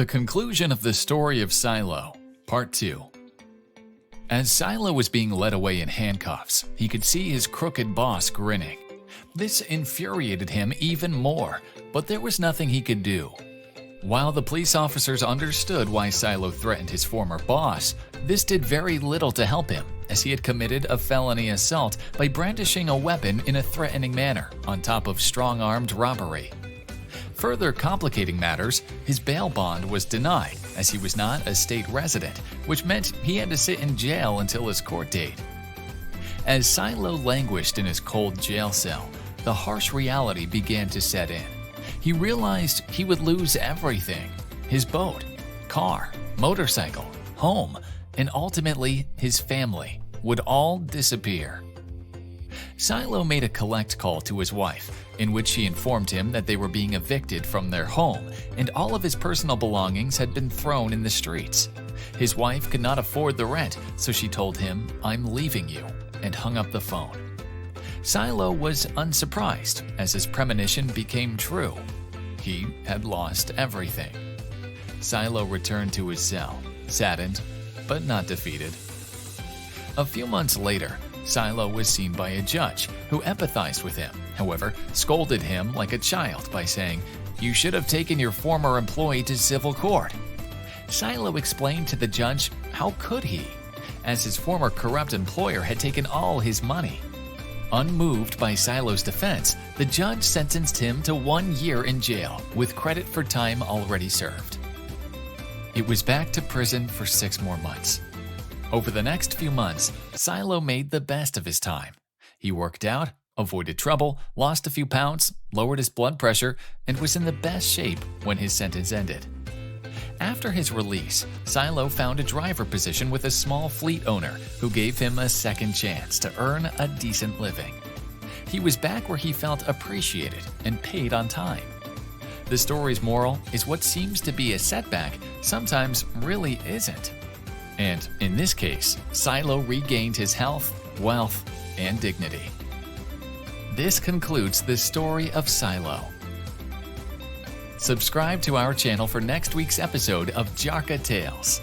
The conclusion of the story of Silo, Part 2. As Silo was being led away in handcuffs, he could see his crooked boss grinning. This infuriated him even more, but there was nothing he could do. While the police officers understood why Silo threatened his former boss, this did very little to help him, as he had committed a felony assault by brandishing a weapon in a threatening manner, on top of strong-armed robbery. Further complicating matters, his bail bond was denied, as he was not a state resident, which meant he had to sit in jail until his court date. As Silo languished in his cold jail cell, the harsh reality began to set in. He realized he would lose everything: his boat, car, motorcycle, home, and ultimately his family would all disappear. Silo made a collect call to his wife, in which she informed him that they were being evicted from their home and all of his personal belongings had been thrown in the streets. His wife could not afford the rent, so she told him, "I'm leaving you," and hung up the phone. Silo was unsurprised, as his premonition became true. He had lost everything. Silo returned to his cell, saddened, but not defeated. A few months later, Silo was seen by a judge who empathized with him, however, scolded him like a child by saying, "You should have taken your former employee to civil court." Silo explained to the judge how could he, as his former corrupt employer had taken all his money. Unmoved by Silo's defense, the judge sentenced him to 1 year in jail with credit for time already served. It was back to prison for 6 more months. Over the next few months, Silo made the best of his time. He worked out, avoided trouble, lost a few pounds, lowered his blood pressure, and was in the best shape when his sentence ended. After his release, Silo found a driver position with a small fleet owner who gave him a second chance to earn a decent living. He was back where he felt appreciated and paid on time. The story's moral is what seems to be a setback sometimes really isn't. And in this case, Silo regained his health, wealth, and dignity. This concludes the story of Silo. Subscribe to our channel for next week's episode of Jarka Tales.